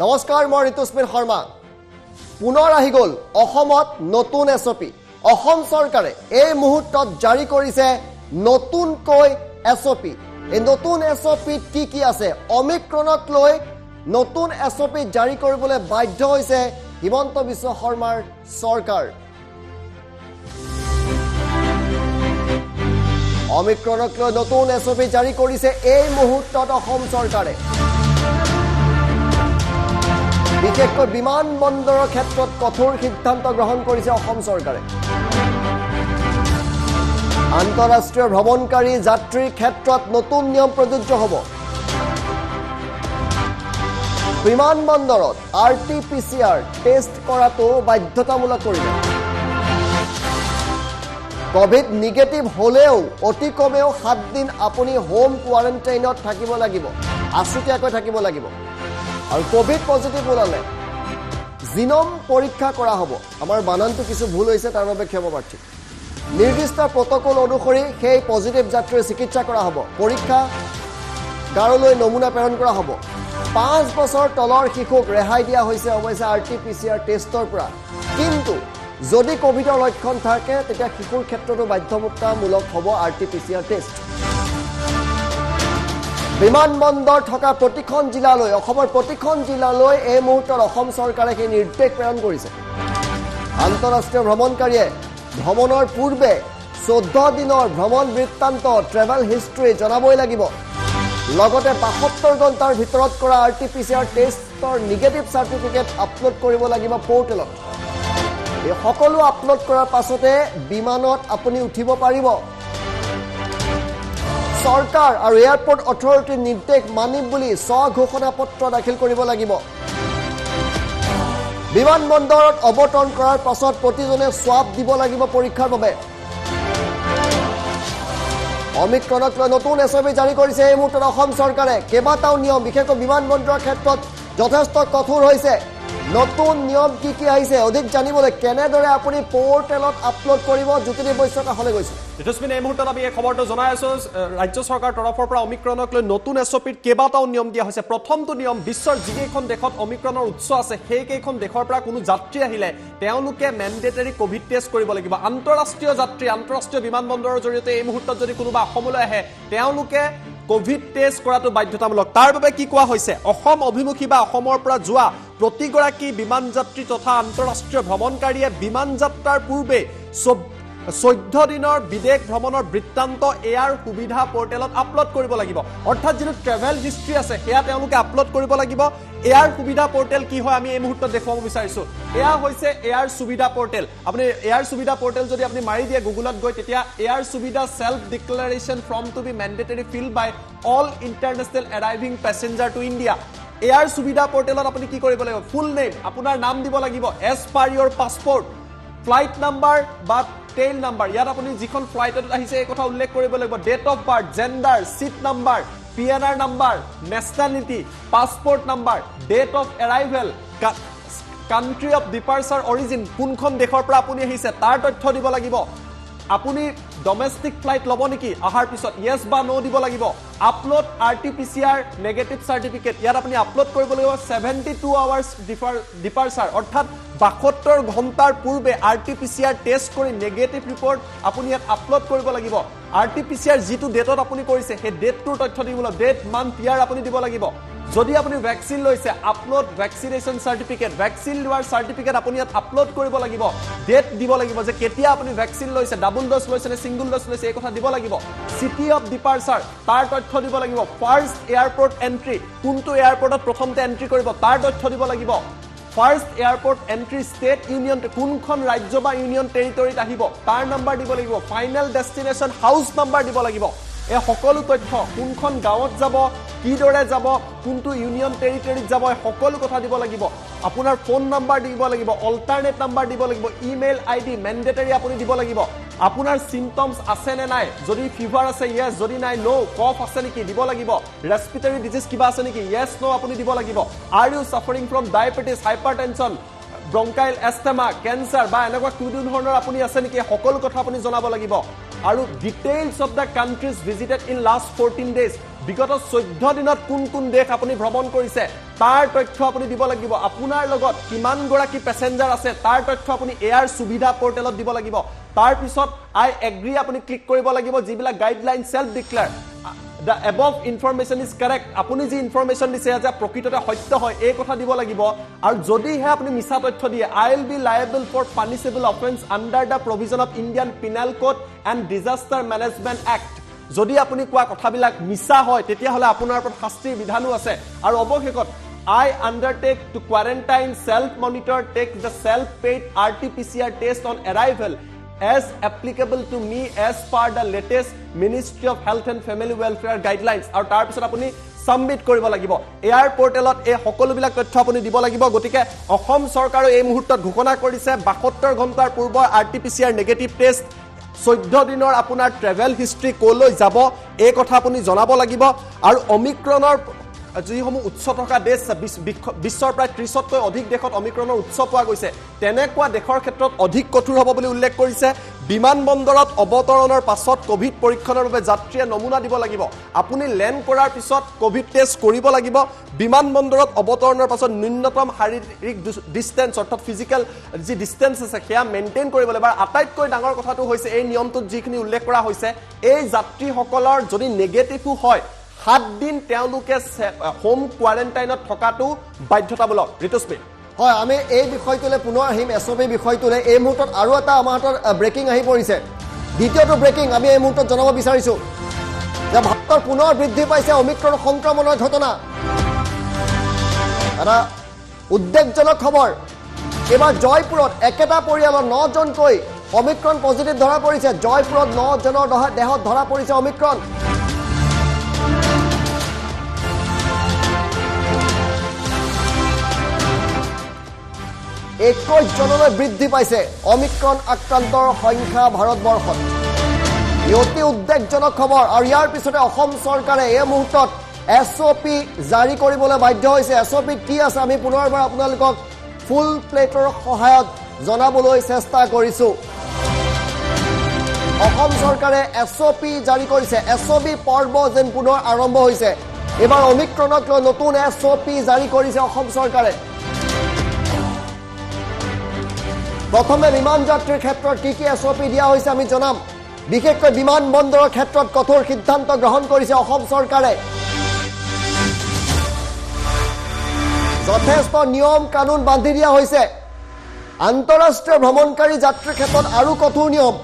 নমস্কাৰ মই ঋতুস্মিন শৰ্মা পুনৰ আহি গ'ল অসমত নতুন এছঅপি অসম চৰকাৰে এই মুহূৰ্তত জাৰি কৰিছে নতুনকৈ এছঅপি এই নতুন এছঅপিত কি আছে অমিক্ৰণক লৈ নতুন এছঅপি জাৰি কৰিবলৈ বাধ্য হৈছে হিমন্ত বিশ্ব শৰ্মাৰ চৰকাৰ অমিক্ৰণক লৈ নতুন এছঅপি জাৰি কৰিছে এই মুহূৰ্তত অসম চৰকাৰে বিশেষকৈ বিমান বন্দৰৰ ক্ষেত্ৰত কঠোৰ সিদ্ধান্ত গ্ৰহণ কৰিছে অসম চৰকাৰে আন্তঃৰাষ্ট্ৰীয় ভ্ৰমণকাৰী যাত্ৰীৰ ক্ষেত্ৰত নতুন নিয়ম প্ৰযোজ্য হ'ব বিমান বন্দৰত RT-PCR টেষ্ট কৰাটো বাধ্যতামূলক কৰিব কোভিড নিগেটিভ হলেও অতি কমেও 7 দিন আপুনি হোম কোৱাৰেণ্টাইনত থাকিব লাগিব আছুতীয়াকৈ থাকিব লাগিব আৰু কোভিড পজিটিভ ওলালে জিনোম পৰীক্ষা কৰা হ'ব আমাৰ বানানটো কিছু ভুল হৈছে তাৰ বাবে ক্ষমাপ্ৰাৰ্থী নিৰ্দিষ্ট প্ৰটকল অনুসৰি সেই পজিটিভ যাত্ৰীৰ চিকিৎসা কৰা হ'ব পৰীক্ষা গাৰলৈ নমুনা প্ৰেৰণ কৰা হ'ব 5 বছৰ তলৰ শিশুক ৰেহাই দিয়া হৈছে অৱশ্যে RT-PCR টেষ্টৰ পৰা কিন্তু যদি কোভিডৰ লক্ষণ থাকে তেতিয়া শিশুৰ ক্ষেত্ৰতো বাধ্যতামূলক হ'ব RT-PCR টেষ্ট বিমান বন্দৰ থকা প্ৰতিখন জিলালৈ অসমৰ প্ৰতিখন জিলালৈ এই মুহূৰ্তত অসম চৰকাৰে সেই নিৰ্দেশ প্ৰেৰণ কৰিছে আন্তঃৰাষ্ট্ৰীয় ভ্ৰমণকাৰীয়ে ভ্ৰমণৰ পূৰ্বে 14 দিনৰ ভ্ৰমণ বৃত্তান্ত ট্ৰেভেল হিষ্ট্ৰী জনাবই লাগিব লগতে 72 ঘণ্টাৰ ভিতৰত কৰা RT-PCR টেষ্টৰ নিগেটিভ চাৰ্টিফিকেট আপলোড কৰিব লাগিব পৰ্টেলত এই সকলো আপলোড কৰাৰ পাছতে বিমানত আপুনি উঠিব পাৰিব সৰকাৰ আৰ এয়াৰপোৰ্ট অথৰিটিৰ নিৰ্দেশ মানিব বলে স্বঘোষণাপত্ৰ দাখিল কৰিব লাগিব বিমানবন্দৰত অৱতৰণ কৰাৰ পাছত প্ৰতিজনে সোৱাব দিব লাগিব পৰীক্ষাৰ বাবে অমিক্ৰণক লৈ নতুন এছঅপি জাৰি কৰিছে এই মুহূৰ্তত অসম চৰকাৰে কেইবাটাও নিয়ম বিশেষকৈ বিমানবন্দৰৰ ক্ষেত্ৰত যথেষ্ট কঠোৰ হৈছে নতুন নিয়ম কি আহিছে অধিক জানিবলৈ কেনেদৰে আপুনি পৰ্টেলত আপলোড কৰিব জ্যোতিদেৱ বৈশ্য কাষলৈ গৈছে ঋতুস্মিন এই মুহূৰ্তত আমি এই খবৰটো জনাই আছো ৰাজ্য চৰকাৰৰ তৰফৰ পৰা অমিক্ৰণক লৈ নতুন এছঅপিত কেইবাটাও নিয়ম দিয়া হৈছে প্ৰথমটো নিয়ম বিশ্বৰ যিকেইখন দেশত অমিক্ৰণৰ উৎস আছে সেইকেইখন দেশৰ পৰা কোনো যাত্ৰী আহিলে তেওঁলোকে মেণ্ডেটৰী কোভিড টেষ্ট কৰিব লাগিব আন্তঃৰাষ্ট্ৰীয় যাত্ৰী আন্তঃৰাষ্ট্ৰীয় বিমানবন্দৰৰ জৰিয়তে এই মুহূৰ্তত যদি কোনোবা অসমলৈ আহে তেওঁলোকে কোভিড টেষ্ট কৰাটো বাধ্যতামূলক তাৰ বাবে কি কোৱা হৈছে অসম অভিমুখী বা অসমৰ পৰা যোৱা প্ৰতিগৰাকী বিমান যাত্ৰী তথা আন্তঃৰাষ্ট্ৰীয় ভ্ৰমণকাৰীয়ে বিমান যাত্ৰাৰ পূৰ্বে 14 দিনৰ বিদেশ ভ্ৰমণৰ বৃত্তান্ত এয়াৰ সুবিধা পৰ্টেলত আপলোড কৰিব লাগিব অৰ্থাৎ যিটো ট্ৰেভেল হিষ্ট্ৰী আছে হেয়া তেওঁলোকে আপলোড কৰিব লাগিব এয়াৰ সুবিধা পৰ্টেল কি হয় আমি এই মুহূৰ্তত দেখুৱাব বিচাৰিছো এয়া হৈছে এয়াৰ সুবিধা পৰ্টেল আপুনি এয়াৰ সুবিধা পৰ্টেল যদি আপুনি মাৰি দিয়ে গুগলত গৈ তেতিয়া air Suvidha self declaration form to be mandatory filled by all international arriving passenger to India air Suvidha পৰ্টেলত আপুনি কি কৰিব লাগিব ফুল নেম আপোনাৰ নাম দিব লাগিব as per your passport flight number বা টেইল নাম্বাৰ ইয়াত আপুনি যিখন ফ্লাইটত আহিছে এই কথা উল্লেখ কৰিব লাগিব date of birth gender seat number PNR number nationality passport number date of arrival country of departure origin কোনখন দেশৰ পৰা আপুনি আহিছে তাৰ তথ্য দিব লাগিব আপুনি ডমেষ্টিক ফ্লাইট লব নেকি আহাৰ পিছত ইয়েস বা নো দিব লাগিব আপলোড RT-PCR নেগেটিভ সাৰ্টিফিকেট ইয়াত আপুনি আপলোড কৰিব লাগিব 72 আৱাৰ্স ডিপাৰ্চাৰ অৰ্থাৎ 72 ঘণ্টাৰ পূৰ্বে RT-PCR টেষ্ট কৰি নেগেটিভ ৰিপৰ্ট আপুনি ইয়াত আপলোড কৰিব লাগিব RT-PCR যিটো ডেটত আপুনি কৰিছে সেই ডেটটোৰ তথ্য দিব লাগিব ডেট মান্থ ইয়াৰ আপুনি দিব লাগিব যদি আপুনি ভ্যাকসিন লৈছে আপলোড ভ্যাকসিনেশন সাৰ্টিফিকেট ভ্যাকসিন লোৱাৰ সাৰ্টিফিকেট আপুনি ইয়াত আপলোড কৰিব লাগিব ডেট দিব লাগিব যে কেতিয়া আপুনি ভ্যাকসিন লৈছে ডাবল ডোজ লৈছে নে সিঙ্গল ডোজ লৈছে এই কথা দিব লাগিব সিটি অফ ডিপাৰ্চাৰ তাৰ তথ্য দিব লাগিব ফাৰ্স্ট এয়াৰপোৰ্ট এন্ট্ৰি কোনটো এয়াৰপোৰ্টত প্ৰথমতে এন্ট্ৰি কৰিব তাৰ তথ্য দিব লাগিব first airport entry state union কোনখন ৰাজ্য বা ইউনিয়ন টেৰিটৰিত আহিব তাৰ নম্বৰ দিব লাগিব ফাইনেল ডেষ্টিনেশ্যন হাউচ নম্বৰ দিব লাগিব এই সকলো তথ্য কোনখন গাঁৱত যাব কি দৰে যাব কোনটো ইউনিয়ন টেৰিটৰিত যাব এই সকলো কথা দিব লাগিব আপোনাৰ ফোন নম্বৰ দিব লাগিব অল্টাৰনেট নম্বৰ দিব লাগিব ইমেইল আইডি মেণ্ডেটৰী আপুনি দিব লাগিব আপোনাৰ সিম্পটমস আছে নে নাই যদি ফিভাৰ আছে ইয়েস যদি নাই নো কফ আছে নেকি দিব লাগিব ৰেসপিৰেটৰী ডিজিজ কিবা আছে নেকি ইয়েস নো আপুনি দিব লাগিব are you suffering from diabetes hypertension bronchial asthma cancer বা এনেকুৱা কিডনি ধৰণৰ আপুনি আছে নেকি সকলো কথা আপুনি জনাব লাগিব আৰু details of the countries visited in last 14 days বিগত 14 দিনত কোন দেশ আপুনি ভ্ৰমণ কৰিছে তাৰ তথ্য আপুনি দিব লাগিব আপোনাৰ লগত কিমান গৰাকী প্যাসেঞ্জাৰ আছে তাৰ তথ্য আপুনি এয়াৰ সুবিধা পোৰ্টেলত দিব লাগিব তাৰ পিছত আই এগ্ৰি আপুনি ক্লিক কৰিব লাগিব যিবিলাক guideline self declare The above information is correct. আপুনি যি ইনফৰমেশন দিছে যে প্ৰকৃততে সত্য হয় এই কথা দিব লাগিব আৰু যদি হে আপুনি মিছা তথ্য দিয়ে I will be liable for punishable offense under the provision of Indian Penal Code and Disaster Management Act. যদি আপুনি কোৱা কথাবিলাক মিছা হয় তেতিয়া হলে আপোনাৰ ওপৰত শাস্তিৰ বিধানো আছে আৰু অৱশেষত I undertake to quarantine, self-monitor, take the self-paid RT-PCR test on arrival as applicable to me as per the latest Ministry of Health and Family Welfare guidelines. আৰু তাৰ পিছত আপুনি সাবমিট কৰিব লাগিব এয়াৰ পোৰ্টেলত এই সকলোবিলাক তথ্য আপুনি দিব লাগিব গতিকে অসম চৰকাৰে এই মুহূৰ্তত ঘোষণা কৰিছে 72 ঘণ্টাৰ পূৰ্বৰ RT-PCR নেগেটিভ টেষ্ট 14 দিনৰ আপোনাৰ ট্ৰেভেল হিষ্ট্ৰি কলৈ যাব এই কথা আপুনি জনাব লাগিব আৰু অমিক্ৰনৰ যিসমূহ উৎস থকা দেশ বিশ্বৰ প্ৰায় 30তকৈ অধিক দেশত অমিক্ৰনৰ উৎস পোৱা গৈছে তেনেকুৱা দেশৰ ক্ষেত্ৰত অধিক কঠোৰ হ'ব বুলি উল্লেখ কৰিছে বিমানবন্দৰত অৱতৰণৰ পাছত কোভিড পৰীক্ষণৰ বাবে যাত্ৰীয়ে নমুনা দিব লাগিব আপুনি লেণ্ড কৰাৰ পিছত কোভিড টেষ্ট কৰিব লাগিব বিমানবন্দৰত অৱতৰণৰ পাছত ন্যূনতম শাৰীৰিক ডিসটেন্স অৰ্থাৎ ফিজিক্যাল যি ডিসটেন্স আছে সেয়া মেইনটেইন কৰিব লাগিব আটাইতকৈ ডাঙৰ কথাটো হৈছে এই নিয়মটোত যিখিনি উল্লেখ কৰা হৈছে এই যাত্ৰীসকলৰ যদি নেগেটিভো হয় 7 দিন তেওঁলোকে হোম কোৱাৰেণ্টাইনত থকাটো বাধ্যতামূলক ঋতুস্মিত হয় আমি এই বিষয়টোলে পুনৰ আহিম এছঅপি বিষয়টোলে এই মুহূৰ্তত আৰু এটা আমাৰ হাতৰ ব্ৰেকিং আহি পৰিছে দ্বিতীয়টো ব্ৰেকিং আমি এই মুহূৰ্তত জনাব বিচাৰিছো যে ভাৰতৰ পুনৰ বৃদ্ধি পাইছে অমিক্ৰণ সংক্ৰমণৰ ঘটনা এটা উদ্বেগজনক খবৰ এবাৰ জয়পুৰত একেটা পৰিয়ালৰ 9 জনকৈ অমিক্ৰণ পজিটিভ ধৰা পৰিছে জয়পুৰত 9 জনৰ দেহত ধৰা পৰিছে অমিক্ৰণ 21 জনলৈ বৃদ্ধি পাইছে অমিক্ৰণ আক্ৰান্তৰ সংখ্যা ভাৰতবৰ্ষত অতি উদ্বেগজনক খবৰ আৰু ইয়াৰ পিছতে অসম চৰকাৰে এই মুহূৰ্তত এছঅপি জাৰি কৰিবলৈ বাধ্য হৈছে এছঅপি কি আছে আমি পুনৰবাৰ আপোনালোকক ফুল প্লেটৰ সহায়ত জনাবলৈ চেষ্টা কৰিছো অসম চৰকাৰে এছঅপি জাৰি কৰিছে এছঅপি পৰ্ব যেন পুনৰ আৰম্ভ হৈছে এবাৰ অমিক্ৰণক লৈ নতুন এছঅপি জাৰি কৰিছে অসম চৰকাৰে প্ৰথমে বিমান যাত্ৰীৰ ক্ষেত্ৰত কি এছঅপি দিয়া হৈছে আমি জনাম বিশেষকৈ বিমানবন্দৰৰ ক্ষেত্ৰত কঠোৰ সিদ্ধান্ত গ্ৰহণ কৰিছে অসম চৰকাৰে যথেষ্ট নিয়ম কানুন বান্ধি দিয়া হৈছে আন্তঃৰাষ্ট্ৰীয় ভ্ৰমণকাৰী যাত্ৰীৰ ক্ষেত্ৰত আৰু কঠোৰ নিয়ম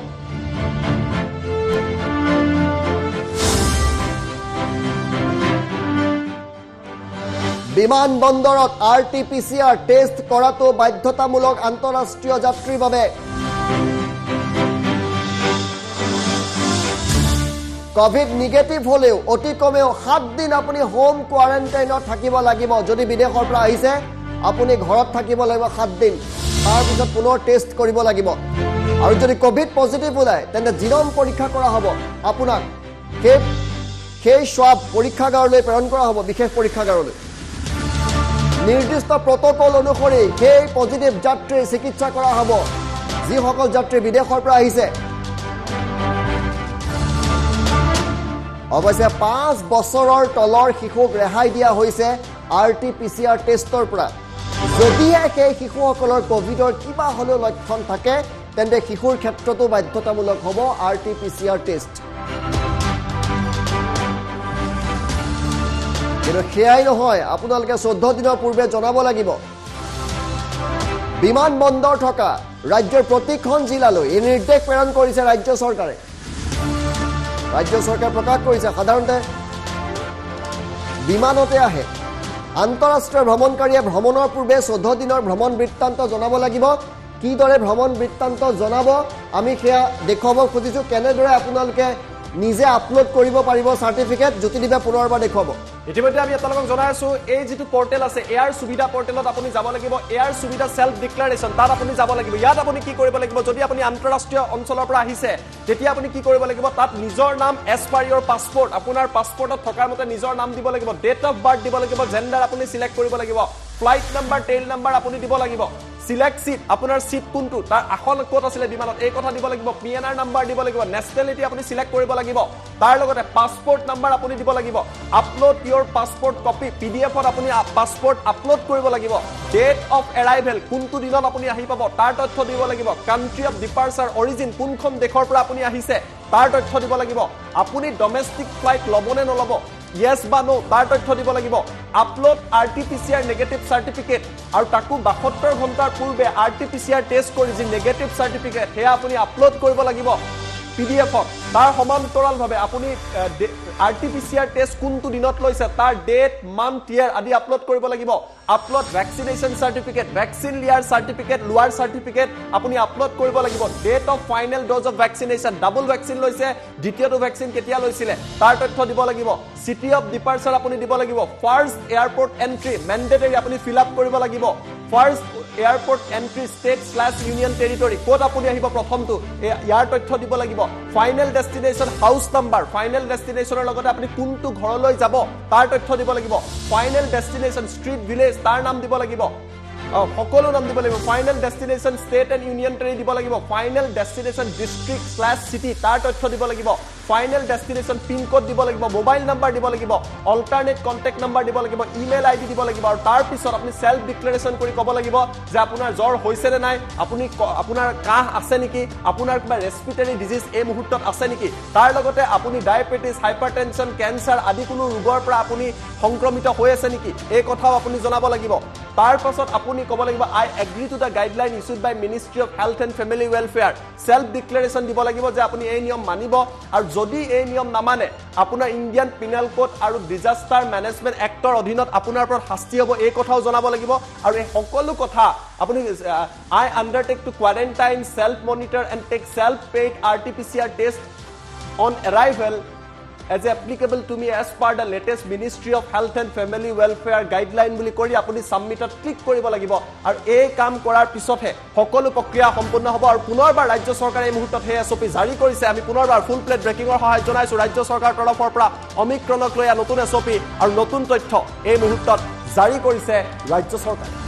বিমানবন্দৰত RT-PCR টেষ্ট কৰাটো বাধ্যতামূলক আন্তঃৰাষ্ট্ৰীয় যাত্ৰীৰ বাবে কোভিড নিগেটিভ হলেও অতি কমেও 7 দিন আপুনি হোম কোৱাৰেণ্টাইনত থাকিব লাগিব যদি বিদেশৰ পৰা আহিছে আপুনি ঘৰত থাকিব লাগিব 7 দিন তাৰ পিছত পুনৰ টেষ্ট কৰিব লাগিব আৰু যদি কোভিড পজিটিভ ওলায় তেন্তে জিনম পৰীক্ষা কৰা হ'ব আপোনাক সেই স্বাব পৰীক্ষাগাৰলৈ প্ৰেৰণ কৰা হ'ব বিশেষ পৰীক্ষাগাৰলৈ নিৰ্দিষ্ট প্ৰটোকল অনুসৰি সেই পজিটিভ যাত্ৰীৰ চিকিৎসা কৰা হ'ব যিসকল যাত্ৰী বিদেশৰ পৰা আহিছে অৱশ্যে 5 বছৰৰ তলৰ শিশুক ৰেহাই দিয়া হৈছে RT-PCR টেষ্টৰ পৰা যদিহে সেই শিশুসকলৰ কোভিডৰ কিবা হলেও লক্ষণ থাকে তেন্তে শিশুৰ ক্ষেত্ৰতো বাধ্যতামূলক হ'ব RT-PCR টেষ্ট কিন্তু সেয়াই নহয় আপোনালোকে 14 দিনৰ পূৰ্বে জনাব লাগিব বিমানবন্দৰ থকা ৰাজ্যৰ প্ৰতিখন জিলালৈ এই নিৰ্দেশ প্ৰেৰণ কৰিছে ৰাজ্য চৰকাৰে প্ৰকাশ কৰিছে সাধাৰণতে বিমানতে আহে আন্তঃৰাষ্ট্ৰীয় ভ্ৰমণকাৰীয়ে ভ্ৰমণৰ পূৰ্বে 14 দিনৰ ভ্ৰমণ বৃত্তান্ত জনাব লাগিব কিদৰে ভ্ৰমণ বৃত্তান্ত জনাব আমি সেয়া দেখুৱাব খুজিছো কেনেদৰে আপোনালোকে নিজে আপলোড কৰিব পাৰিব সাৰ্টিফিকেট জ্যোতিদিবে পুনৰবাৰ দেখুৱাব ইতিমধ্যে আমি আপোনালোকক জনাই আছো এই যেটো পোৰ্টেল আছে এয়াৰ সুবিধা পোৰ্টেলত আপুনি যাব লাগিব এয়াৰ সুবিধা সেলফ ডিক্লাৰেশন তাত আপুনি যাব লাগিব ইয়াত আপুনি কি কৰিব লাগিব যদি আপুনি আন্তঃৰাষ্ট্ৰীয় অঞ্চলৰ পৰা আহিছে তেতিয়া আপুনি কি কৰিব লাগিব তাত নিজৰ নাম এজ পাৰ ইয়োৰ পাছপোৰ্ট আপোনাৰ পাছপোৰ্টত থকাৰ মতে নিজৰ নাম দিব লাগিব ডেট অফ বাৰ্থ দিব লাগিব জেন্ডাৰ আপুনি সিলেক্ট কৰিব লাগিব ফ্লাইট নাম্বাৰ টেইল নাম্বাৰ আপুনি দিব লাগিব সিলেক্ট সিট আপোনাৰ সিট কোনটো তাৰ আসন ক'ত আছিল বিমানত এই কথা দিব লাগিব পিএনআৰ নাম্বাৰ দিব লাগিব নেশনালিটি আপুনি সিলেক্ট কৰিব লাগিব তাৰ লগতে পাসপোৰ্ট নাম্বাৰ আপুনি দিব লাগিব আপলোড ইওৰ পাসপোৰ্ট কপি পিডিএফত আপুনি পাসপোৰ্ট আপলোড কৰিব লাগিব ডেট অফ এৰাইভেল কোনটো দিনত আপুনি আহি পাব তাৰ তথ্য দিব লাগিব কান্ট্ৰি অফ ডিপাৰ্চাৰ অৰিজিন কোনখন দেশৰ পৰা আপুনি আহিছে তাৰ তথ্য দিব লাগিব আপুনি ডমেষ্টিক ফ্লাইট লবনে নলব Yes বা no তাৰ তথ্য দিব লাগিব আপলোড RT-PCR নেগেটিভ সাৰ্টিফিকেট আৰু তাকো 72 ঘণ্টাৰ পূৰ্বে RT-PCR টেষ্ট কৰি যি নেগেটিভ সাৰ্টিফিকেট হে আপুনি আপলোড কৰিব লাগিব PDF তাৰ সমান্তৰালভাৱে আপুনি RT-PCR টেষ্ট কোনটো দিনত লৈছে তাৰ ডেট মান্থ ইয়াৰ আদি আপলোড কৰিব লাগিব আপলোড ভ্যাকসিনেশন সাৰ্টিফিকেট ভ্যাকসিন লিয়াৰ সাৰ্টিফিকেট লোৱাৰ সাৰ্টিফিকেট আপুনি আপলোড কৰিব লাগিব date of final dose of vaccination double vaccine লৈছে দ্বিতীয়টো ভ্যাকসিন কেতিয়া লৈছিলে তাৰ তথ্য দিব লাগিব সিটি অফ ডিপাৰ্চাৰ আপুনি দিব লাগিব ফাৰ্স্ট এয়াৰপোৰ্ট এন্ট্ৰি ম্যান্ডেটৰি আপুনি ফিল আপ কৰিব লাগিব first airport entry ষ্টেট/ইউনিয়ন territory code আপুনি আহিব প্ৰথমটো ইয়াৰ তথ্য দিব লাগিব ফাইনেল ডেষ্টিনেশন হাউস নাম্বাৰ ফাইনেল ডেষ্টিনেশনৰ লগতে আপুনি কোনটো ঘৰলৈ যাব তাৰ তথ্য দিব লাগিব ফাইনেল ডেষ্টিনেশন ষ্ট্ৰীট ভিলেজ তাৰ নাম দিব লাগিব সকলো নাম দিব লাগিব final destination state and union territory দিব লাগিব ফাইনেল ডেষ্টিনেশন ডিস্ট্ৰিক্ট/সিটি তাৰ তথ্য দিব লাগিব ফাইনেল ডেষ্টিনেশন পিন কোড দিব লাগিব মোবাইল নাম্বাৰ দিব লাগিব অল্টাৰনেট কন্টেক্ট নাম্বাৰ দিব লাগিব ইমেইল আইডি দিব লাগিব আৰু তাৰ পিছত আপুনি সেলফ ডিক্লাৰেশন কৰি ক'ব লাগিব যে আপোনাৰ জ্বৰ হৈছে নে নাই আপুনি আপোনাৰ কাহ আছে নেকি আপোনাৰ কিবা ৰেসপিৰেটৰি ডিজিজ এই মুহূৰ্তত আছে নেকি তাৰ লগতে আপুনি ডায়াবেটিস হাইপাৰটেনশন ক্যান্সাৰ আদি কোনো ৰোগৰ পৰা আপুনি সংক্ৰমিত হৈ আছে নেকি এই কথাও আপুনি জনাব লাগিব তাৰ পাছত আপুনি ক'ব লাগিব I agree to the guideline issued by ministry of health and family welfare self declaration দিব লাগিব যে আপুনি এই নিয়ম মানিব আৰু যদি এই নিয়ম নামানে আপোনাৰ ইণ্ডিয়ান পিনাল কোড আৰু ডিজাস্টাৰ মেনেজমেন্ট এক্টৰ অধীনত আপোনাৰ ওপৰত শাস্তি হ'ব এই কথাও জনাব লাগিব আৰু এই সকলো কথা আপুনি I undertake to quarantine self monitor and take self paid RT-PCR test on arrival as applicable to me as per the latest Ministry of Health and Family Welfare guideline বুলি কৰি আপুনি সাবমিটত ক্লিক কৰিব লাগিব আৰু এই কাম কৰাৰ পিছতহে সকলো প্ৰক্ৰিয়া সম্পূৰ্ণ হ'ব আৰু পুনৰবাৰ ৰাজ্য চৰকাৰে এই মুহূৰ্তত হে SOP জাৰি কৰিছে আমি পুনৰবাৰ ফুল প্লেট ব্ৰেকিংৰ সহায় জনাইছো ৰাজ্য চৰকাৰৰ তৰফৰ পৰা অমিক্ৰণক লৈ নতুন SOP আৰু নতুন তথ্য এই মুহূৰ্তত জাৰি কৰিছে ৰাজ্য চৰকাৰে